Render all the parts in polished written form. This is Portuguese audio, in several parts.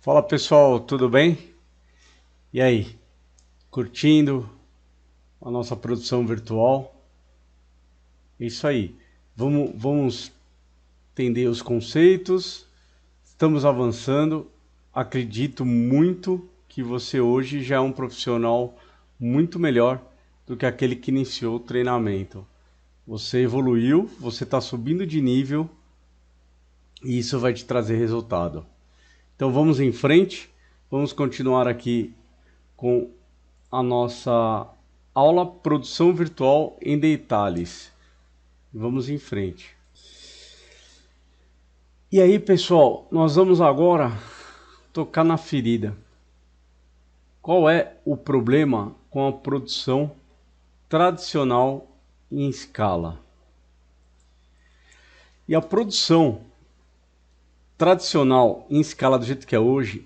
Fala pessoal, tudo bem? E aí, curtindo a nossa produção virtual? É isso aí. Vamos entender os conceitos. Estamos avançando. Acredito muito que você hoje já é um profissional muito melhor do que aquele que iniciou o treinamento. Você evoluiu, você está subindo de nível e isso vai te trazer resultado. Então vamos em frente, vamos continuar aqui com a nossa aula Produção Virtual em Detalhes. Vamos em frente. E aí, pessoal, nós vamos agora tocar na ferida. Qual é o problema com a produção tradicional em escala? E a produção tradicional em escala do jeito que é hoje,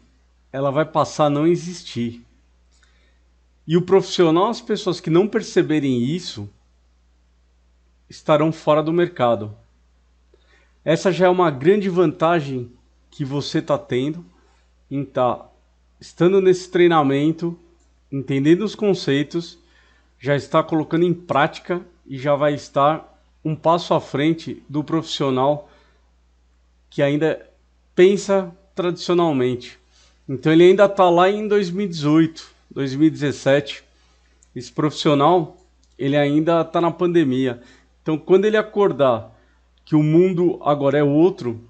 ela vai passar a não existir. E o profissional, as pessoas que não perceberem isso, estarão fora do mercado. Essa já é uma grande vantagem que você está tendo em estar estando nesse treinamento, entendendo os conceitos, já está colocando em prática e já vai estar um passo à frente do profissional que ainda pensa tradicionalmente. Então ele ainda está lá em 2018, 2017. Esse profissional, ele ainda está na pandemia. Então quando ele acordar que o mundo agora é outro,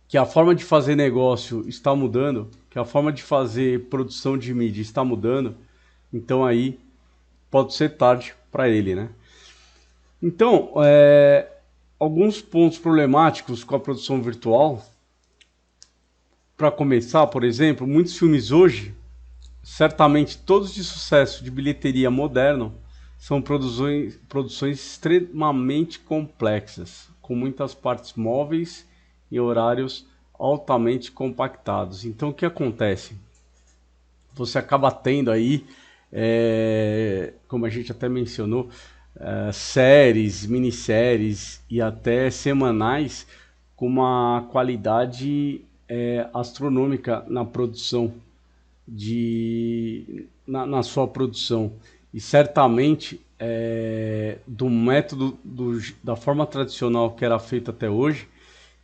que a forma de fazer negócio está mudando, que a forma de fazer produção de mídia está mudando, então aí pode ser tarde para ele, né? Então, alguns pontos problemáticos com a produção virtual. Para começar, por exemplo, muitos filmes hoje, certamente todos de sucesso de bilheteria moderno, são produções extremamente complexas, com muitas partes móveis e horários altamente compactados. Então, o que acontece? Você acaba tendo aí, como a gente até mencionou, séries, minisséries e até semanais com uma qualidade astronômica na produção, na sua produção. E certamente, do método, da forma tradicional que era feito até hoje,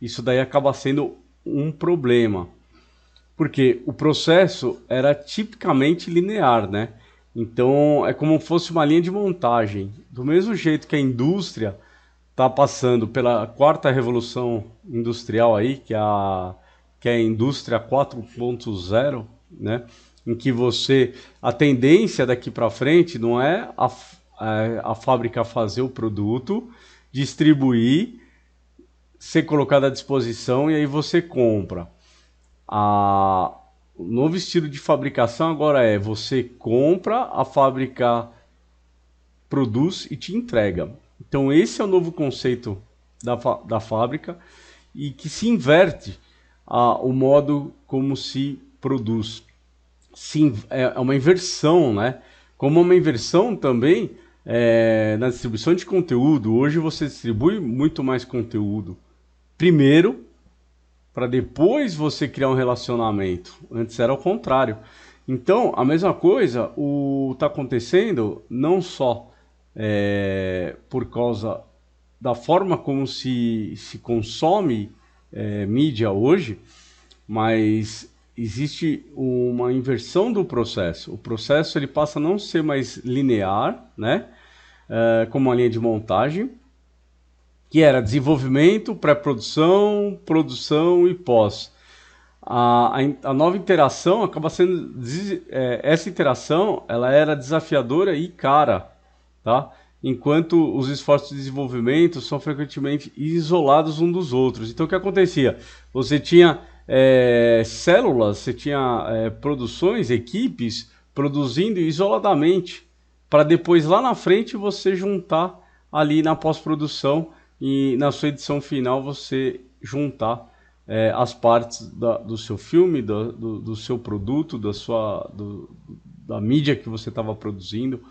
isso daí acaba sendo um problema. Porque o processo era tipicamente linear, né? Então é como se fosse uma linha de montagem. Do mesmo jeito que a indústria está passando pela quarta revolução industrial aí, que é a indústria 4.0, né? Em que a tendência daqui para frente não é a fábrica fazer o produto, distribuir, ser colocado à disposição e aí você compra. O novo estilo de fabricação agora é você compra, a fábrica produz e te entrega. Então esse é o novo conceito da fábrica e que se inverte o modo como se produz. Sim, é uma inversão, né? Como uma inversão também na distribuição de conteúdo. Hoje você distribui muito mais conteúdo. Primeiro, para depois você criar um relacionamento. Antes era o contrário. Então, a mesma coisa está acontecendo não só por causa da forma como se consome mídia hoje, mas existe uma inversão do processo. O processo ele passa a não ser mais linear, né? Como uma linha de montagem, que era desenvolvimento, pré-produção, produção e pós. A nova interação acaba sendo... essa interação ela era desafiadora e cara, tá? Enquanto os esforços de desenvolvimento são frequentemente isolados uns dos outros. Então o que acontecia? Você tinha células, você tinha produções, equipes produzindo isoladamente, para depois lá na frente você juntar ali na pós-produção e na sua edição final você juntar as partes do seu filme, do seu produto, da mídia que você estava produzindo.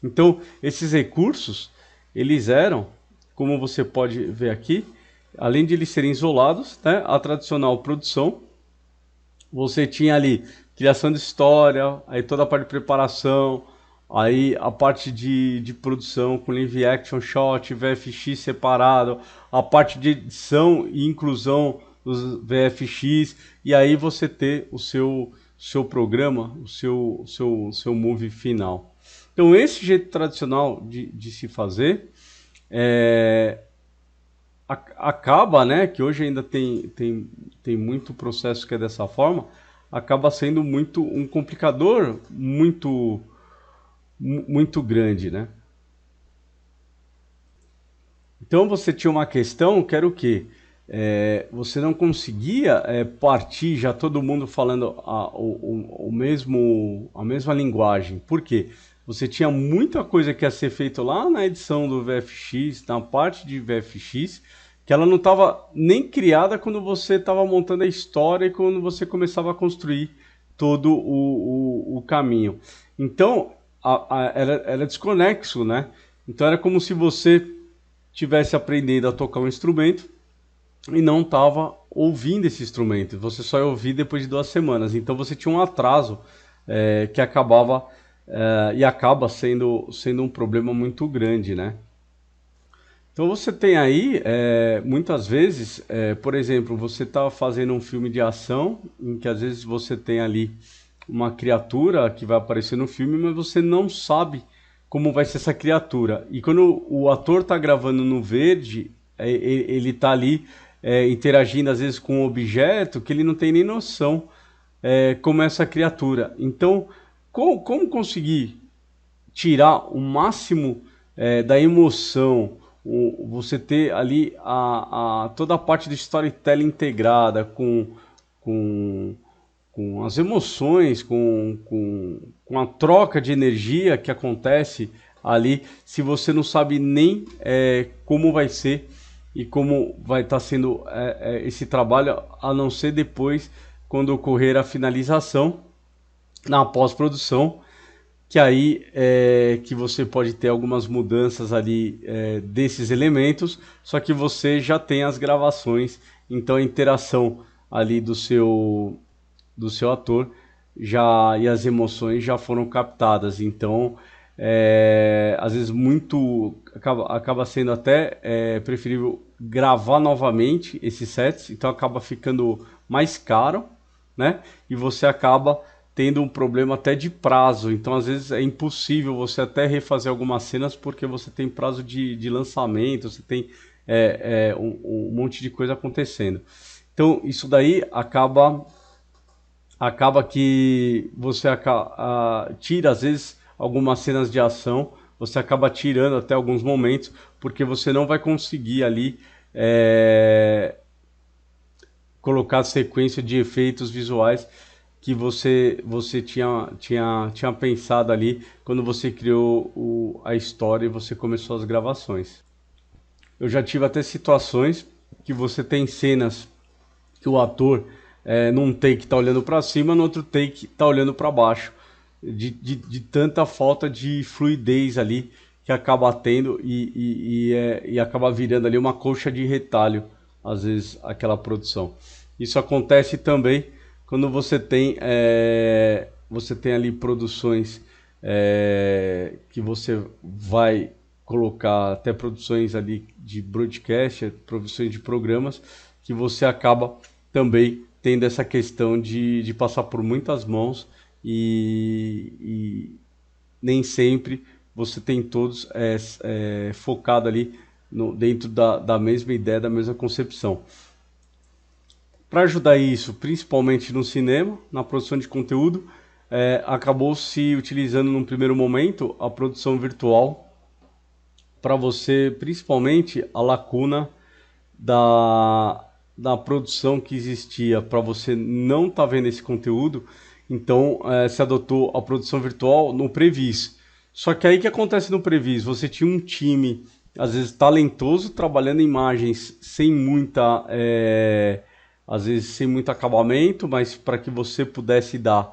Então, esses recursos, eles eram, como você pode ver aqui, além de eles serem isolados, né, a tradicional produção, você tinha ali criação de história, aí toda a parte de preparação, aí a parte de produção com live action shot, VFX separado, a parte de edição e inclusão dos VFX, e aí você ter o seu programa, seu movie final. Então esse jeito tradicional de se fazer é, acaba, né, que hoje ainda tem muito processo que é dessa forma, acaba sendo muito um complicador muito grande, né? Então você tinha uma questão que era o quê? Você não conseguia partir já todo mundo falando a mesma linguagem. Por quê? Você tinha muita coisa que ia ser feito lá na edição do VFX, na parte de VFX, que ela não estava nem criada quando você estava montando a história e quando você começava a construir todo o caminho. Então, era desconexo, né? Então era como se você tivesse aprendendo a tocar um instrumento e não estava ouvindo esse instrumento. Você só ia ouvir depois de 2 semanas. Então você tinha um atraso que acabava e acaba sendo um problema muito grande, né? Então você tem aí, muitas vezes, por exemplo, você está fazendo um filme de ação, em que às vezes você tem ali uma criatura que vai aparecer no filme, mas você não sabe como vai ser essa criatura. E quando o ator está gravando no verde, ele está ali interagindo às vezes com um objeto que ele não tem nem noção como é essa criatura. Então, como conseguir tirar o máximo da emoção, você ter ali toda a parte de storytelling integrada com, com as emoções, com a troca de energia que acontece ali, se você não sabe nem como vai ser e como vai estar sendo esse trabalho, a não ser depois, quando ocorrer a finalização, na pós-produção, que aí que você pode ter algumas mudanças ali desses elementos, só que você já tem as gravações, então a interação ali do seu ator já e as emoções já foram captadas. Então, às vezes acaba sendo até preferível gravar novamente esses sets, então acaba ficando mais caro, né? E você acaba tendo um problema até de prazo. Então, às vezes, é impossível você até refazer algumas cenas porque você tem prazo de lançamento, você tem um monte de coisa acontecendo. Então, isso daí acaba que você tira, às vezes, algumas cenas de ação, você acaba tirando até alguns momentos, porque você não vai conseguir ali colocar sequência de efeitos visuais que você tinha pensado ali quando você criou a história e você começou as gravações. Eu já tive até situações que você tem cenas que o ator num take está olhando para cima, no outro take está olhando para baixo, de tanta falta de fluidez ali que acaba tendo e acaba virando ali uma colcha de retalho, às vezes, aquela produção. Isso acontece também quando você tem ali produções que você vai colocar até produções ali de broadcast, produções de programas, que você acaba também tendo essa questão de passar por muitas mãos e nem sempre você tem todos focado ali dentro da mesma ideia, da mesma concepção. Para ajudar isso, principalmente no cinema, na produção de conteúdo, acabou se utilizando num primeiro momento a produção virtual para você, principalmente a lacuna da produção que existia para você não estar vendo esse conteúdo. Então se adotou a produção virtual no Previs. Só que aí o que acontece no Previs? Você tinha um time, às vezes talentoso, trabalhando imagens sem muita... às vezes sem muito acabamento, mas para que você pudesse dar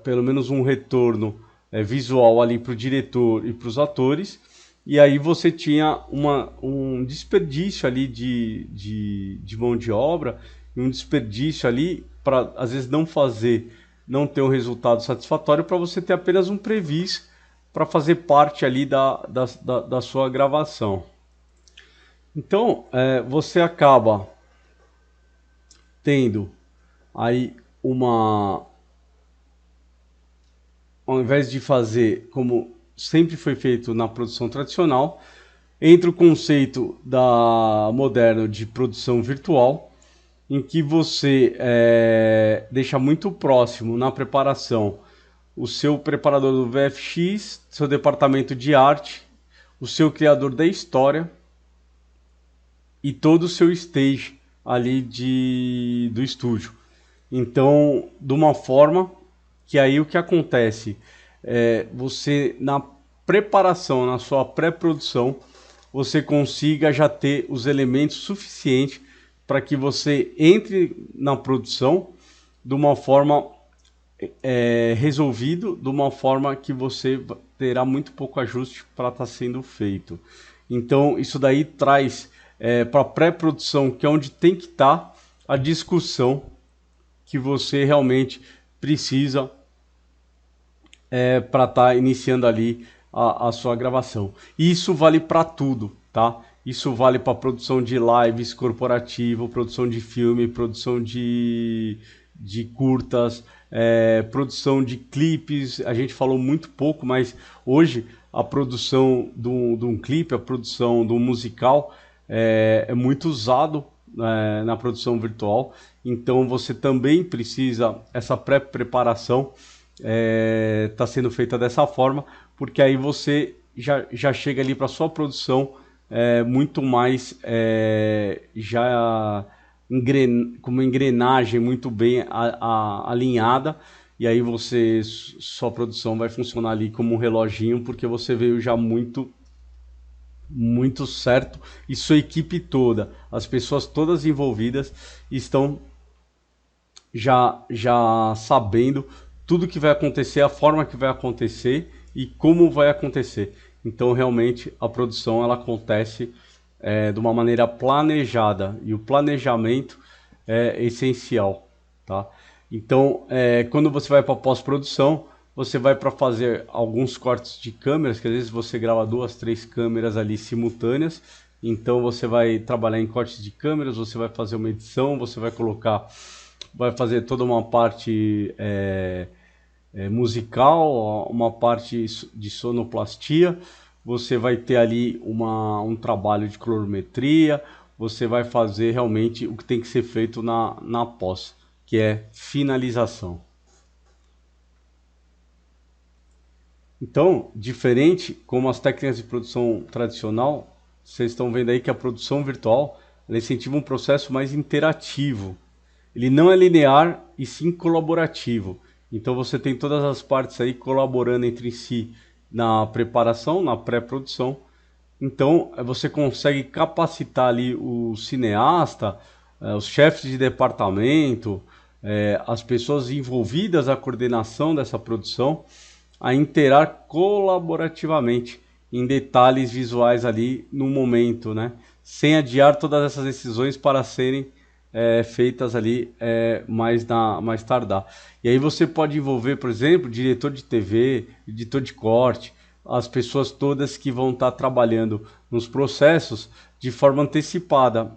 pelo menos um retorno visual ali para o diretor e para os atores, e aí você tinha um desperdício ali de mão de obra, um desperdício ali para às vezes não fazer, não ter um resultado satisfatório, para você ter apenas um previs para fazer parte ali da sua gravação. Então, você acaba tendo aí ao invés de fazer como sempre foi feito na produção tradicional, entra o conceito da moderno de produção virtual, em que você deixa muito próximo na preparação o seu preparador do VFX, seu departamento de arte, o seu criador da história e todo o seu stage ali do estúdio. Então, de uma forma que aí o que acontece você na preparação, na sua pré-produção, você consiga já ter os elementos suficientes para que você entre na produção de uma forma resolvido, de uma forma que você terá muito pouco ajuste para estar sendo feito. Então isso daí traz para a pré-produção, que é onde tem que estar a discussão que você realmente precisa para estar iniciando ali a sua gravação. E isso vale para tudo, tá? Isso vale para produção de lives corporativo, produção de filme, produção de curtas, produção de clipes. A gente falou muito pouco, mas hoje a produção de um clipe, a produção de um musical é muito usado na produção virtual. Então você também precisa, essa pré-preparação está sendo feita dessa forma, porque aí você já chega ali para sua produção muito mais já com uma engrenagem muito bem alinhada, e aí sua produção vai funcionar ali como um reloginho, porque você veio já muito certo, e sua equipe toda, as pessoas todas envolvidas estão já sabendo tudo que vai acontecer, a forma que vai acontecer e como vai acontecer. Então realmente a produção ela acontece de uma maneira planejada, e o planejamento é essencial, tá? Então quando você vai para pós-produção, você vai para fazer alguns cortes de câmeras, que às vezes você grava 2, 3 câmeras ali simultâneas. Então você vai trabalhar em cortes de câmeras, você vai fazer uma edição, você vai fazer toda uma parte musical, uma parte de sonoplastia, você vai ter ali um trabalho de colorimetria, você vai fazer realmente o que tem que ser feito na pós, que é finalização. Então, diferente como as técnicas de produção tradicional, vocês estão vendo aí que a produção virtual ela incentiva um processo mais interativo. Ele não é linear e sim colaborativo. Então você tem todas as partes aí colaborando entre si na preparação, na pré-produção. Então você consegue capacitar ali o cineasta, os chefes de departamento, as pessoas envolvidas na coordenação dessa produção, a interar colaborativamente em detalhes visuais ali no momento, né? Sem adiar todas essas decisões para serem feitas ali mais tardar. E aí você pode envolver, por exemplo, diretor de TV, editor de corte, as pessoas todas que vão estar trabalhando nos processos de forma antecipada,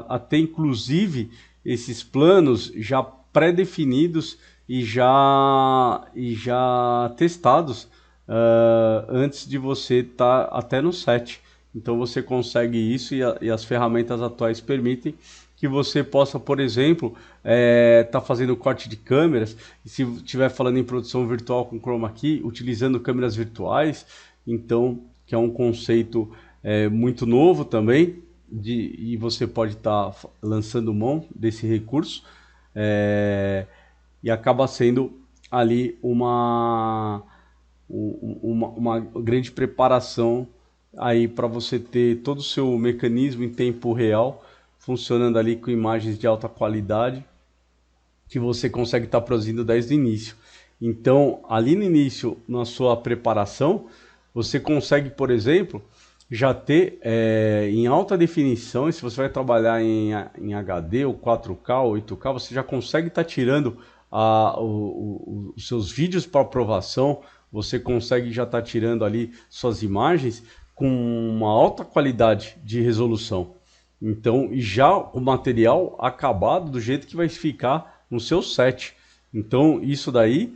até inclusive esses planos já pré-definidos e já testados antes de você estar até no set. Então você consegue isso, e as ferramentas atuais permitem que você possa, por exemplo, tá fazendo corte de câmeras, e se estiver falando em produção virtual com Chroma Key, utilizando câmeras virtuais, então que é um conceito muito novo também, e você pode estar lançando mão desse recurso, e acaba sendo ali uma grande preparação aí para você ter todo o seu mecanismo em tempo real funcionando ali com imagens de alta qualidade que você consegue estar produzindo desde o início. Então, ali no início, na sua preparação, você consegue, por exemplo, já ter em alta definição, e se você vai trabalhar em HD, ou 4K, ou 8K, você já consegue estar tirando os seus vídeos para aprovação, você consegue já estar tirando ali suas imagens com uma alta qualidade de resolução. Então, e já o material acabado do jeito que vai ficar no seu set. Então, isso daí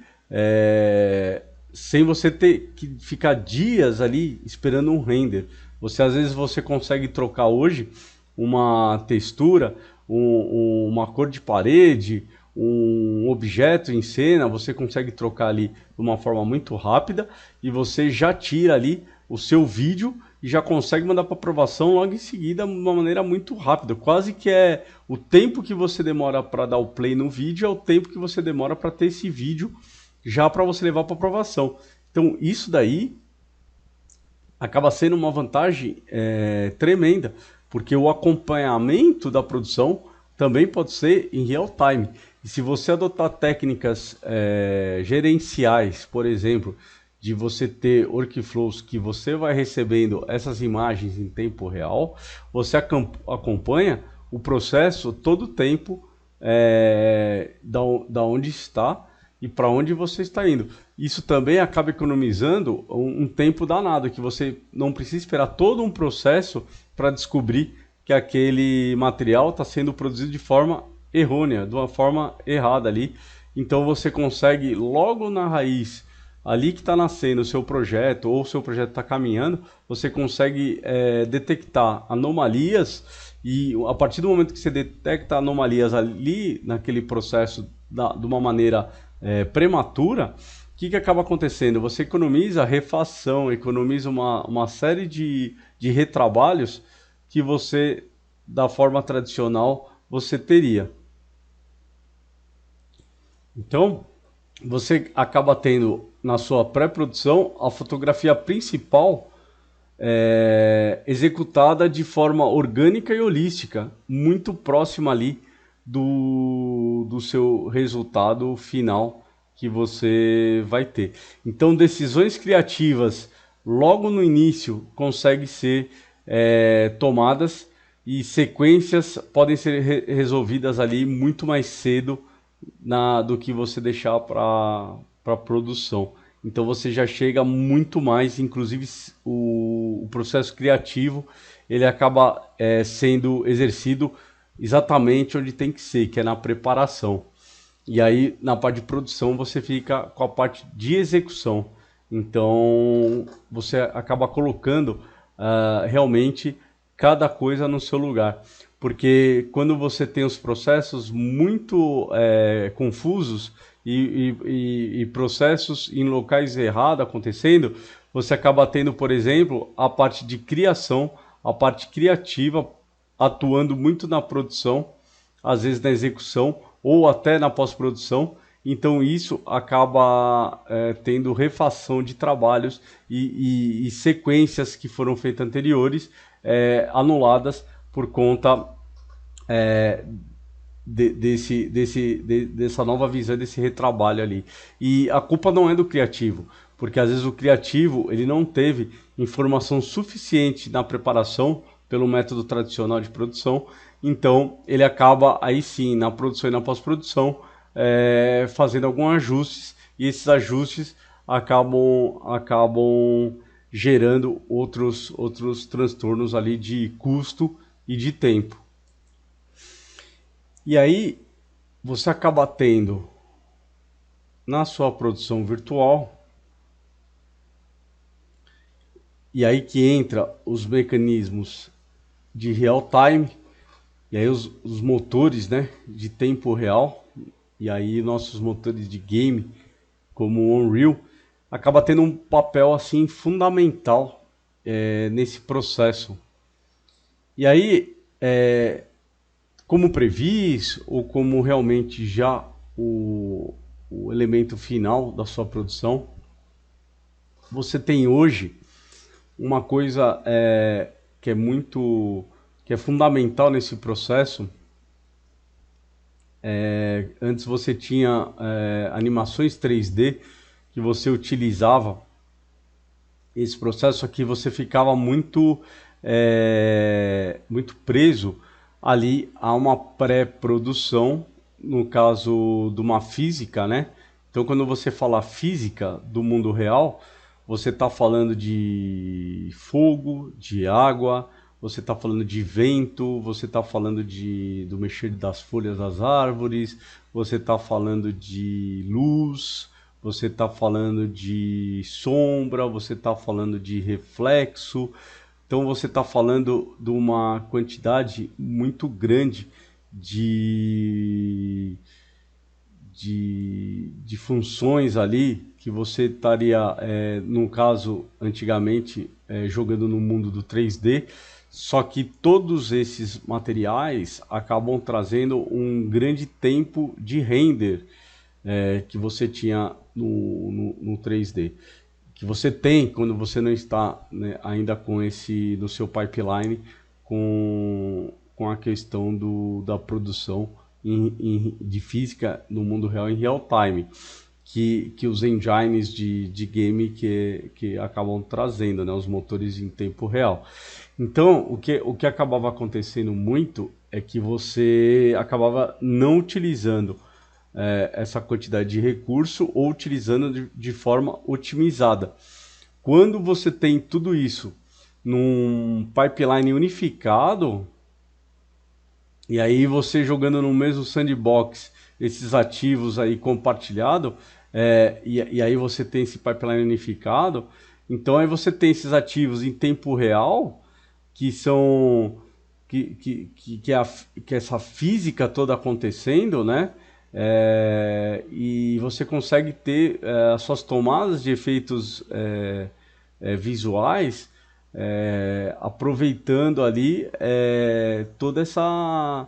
sem você ter que ficar dias ali esperando um render. Você às vezes você consegue trocar hoje uma textura, uma cor de parede, um objeto em cena, você consegue trocar ali de uma forma muito rápida e você já tira ali o seu vídeo e já consegue mandar para aprovação logo em seguida de uma maneira muito rápida. Quase que é o tempo que você demora para dar o play no vídeo, é o tempo que você demora para ter esse vídeo já para você levar para aprovação. Então isso daí acaba sendo uma vantagem tremenda, porque o acompanhamento da produção também pode ser em real time. E se você adotar técnicas gerenciais, por exemplo, de você ter workflows que você vai recebendo essas imagens em tempo real, você acompanha o processo todo o tempo da onde está e para onde você está indo. Isso também acaba economizando um tempo danado, que você não precisa esperar todo um processo para descobrir que aquele material está sendo produzido de forma errônea, de uma forma errada ali. Então você consegue logo na raiz, ali que está nascendo o seu projeto, ou o seu projeto está caminhando, você consegue detectar anomalias, e a partir do momento que você detecta anomalias ali naquele processo de uma maneira prematura, o que acaba acontecendo? Você economiza refação, economiza uma série de retrabalhos que você, da forma tradicional, você teria. Então, você acaba tendo na sua pré-produção a fotografia principal executada de forma orgânica e holística, muito próxima ali do seu resultado final que você vai ter. Então, decisões criativas logo no início conseguem ser tomadas e sequências podem ser resolvidas ali muito mais cedo do que você deixar para produção. Então você já chega muito mais, inclusive o processo criativo ele acaba sendo exercido exatamente onde tem que ser, que é na preparação. E aí na parte de produção você fica com a parte de execução. Então você acaba colocando realmente cada coisa no seu lugar. Porque quando você tem os processos muito confusos e processos em locais errados acontecendo, você acaba tendo, por exemplo, a parte de criação, a parte criativa atuando muito na produção, às vezes na execução ou até na pós-produção. Então isso acaba tendo refação de trabalhos e sequências que foram feitas anteriores anuladas por conta dessa nova visão, desse retrabalho ali. E a culpa não é do criativo, porque às vezes o criativo ele não teve informação suficiente na preparação pelo método tradicional de produção, então ele acaba aí sim na produção e na pós-produção fazendo alguns ajustes, e esses ajustes acabam gerando outros transtornos ali de custo e de tempo. E aí você acaba tendo na sua produção virtual, e aí que entra os mecanismos de real time, e aí os motores, né, de tempo real, e aí nossos motores de game, como o Unreal, acaba tendo um papel assim fundamental nesse processo. E aí, como previsto, ou como realmente já o elemento final da sua produção, você tem hoje uma coisa que é fundamental nesse processo. Antes você tinha animações 3D que você utilizava esse processo aqui você ficava muito preso ali a uma pré-produção, no caso de uma física, né? Então, quando você fala física do mundo real, você está falando de fogo, de água, você está falando de vento, você está falando do mexer das folhas das árvores, você está falando de luz, você está falando de sombra, você está falando de reflexo. Então você está falando de uma quantidade muito grande de, de funções ali que você estaria, no caso, antigamente, jogando no mundo do 3D, só que todos esses materiais acabam trazendo um grande tempo de render que você tinha no 3D. Que você tem quando você não está, né, ainda com esse no seu pipeline com a questão da produção de física no mundo real em real time, que os engines de game que acabam trazendo, né, os motores em tempo real. Então, o que acabava acontecendo muito é que você acabava não utilizando essa quantidade de recurso ou utilizando de forma otimizada. Quando você tem tudo isso num pipeline unificado, e aí você jogando no mesmo sandbox esses ativos aí compartilhado, e aí você tem esse pipeline unificado, então aí você tem esses ativos em tempo real, que são que essa física toda acontecendo, né? E você consegue ter as suas tomadas de efeitos visuais, aproveitando ali toda essa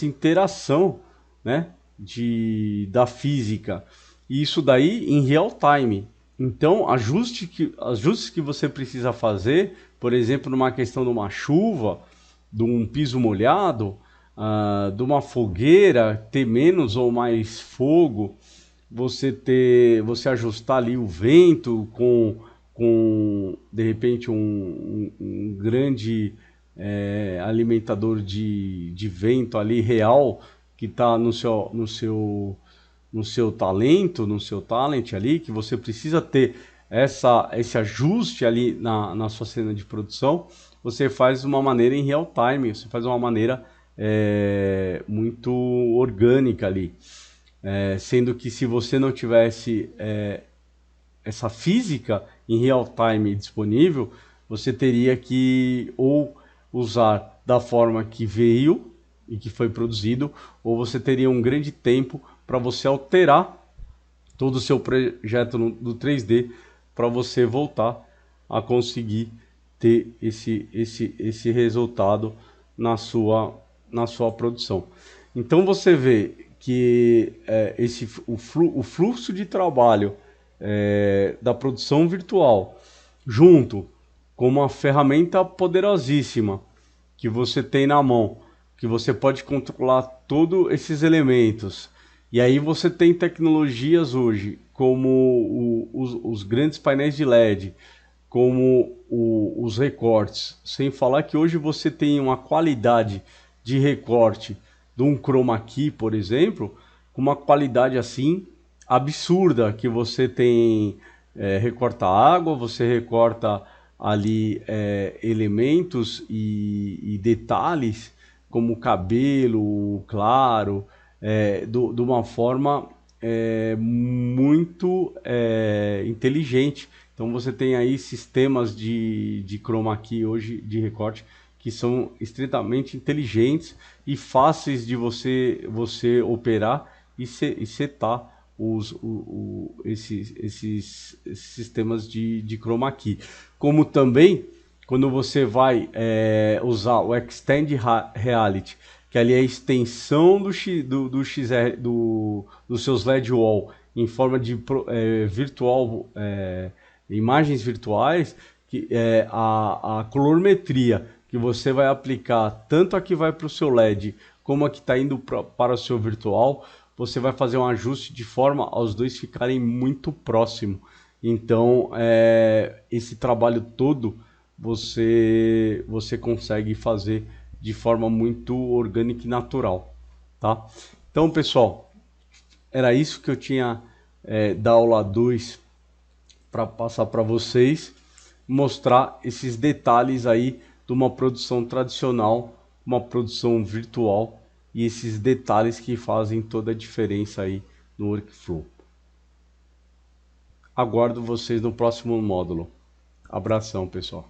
interação, né, da física. E isso daí em real time. Então, ajustes que você precisa fazer, por exemplo, numa questão de uma chuva, de um piso molhado, de uma fogueira ter menos ou mais fogo, você ajustar ali o vento com de repente um grande alimentador de vento ali real que está no seu talento, no seu talent ali, que você precisa ter esse ajuste ali na sua cena de produção, você faz de uma maneira em real time, você faz de uma maneira muito orgânica ali. Sendo que se você não tivesse essa física em real time disponível, você teria que ou usar da forma que veio e que foi produzido, ou você teria um grande tempo para você alterar todo o seu projeto do 3D para você voltar a conseguir ter esse resultado na sua produção. Então você vê que o fluxo de trabalho da produção virtual junto com uma ferramenta poderosíssima que você tem na mão, que você pode controlar todos esses elementos. E aí você tem tecnologias hoje, como os grandes painéis de LED, como os recortes. Sem falar que hoje você tem uma qualidade de recorte de um chroma key, por exemplo, com uma qualidade assim absurda, que você tem recorta água, você recorta ali elementos e detalhes como cabelo claro, de uma forma muito inteligente. Então você tem aí sistemas de chroma key hoje de recorte que são estritamente inteligentes e fáceis de você operar e setar esses sistemas de chroma key. Como também, quando você vai usar o Extend Reality, que ali é a extensão dos seus LED wall em forma de virtual, imagens virtuais, que é a colorimetria que você vai aplicar, tanto a que vai para o seu LED como a que está indo para o seu virtual, você vai fazer um ajuste de forma aos dois ficarem muito próximos. Então, esse trabalho todo você consegue fazer de forma muito orgânica e natural, tá? Então, pessoal, era isso que eu tinha da aula 2 para passar para vocês, mostrar esses detalhes aí de uma produção tradicional, uma produção virtual e esses detalhes que fazem toda a diferença aí no workflow. Aguardo vocês no próximo módulo. Abração, pessoal.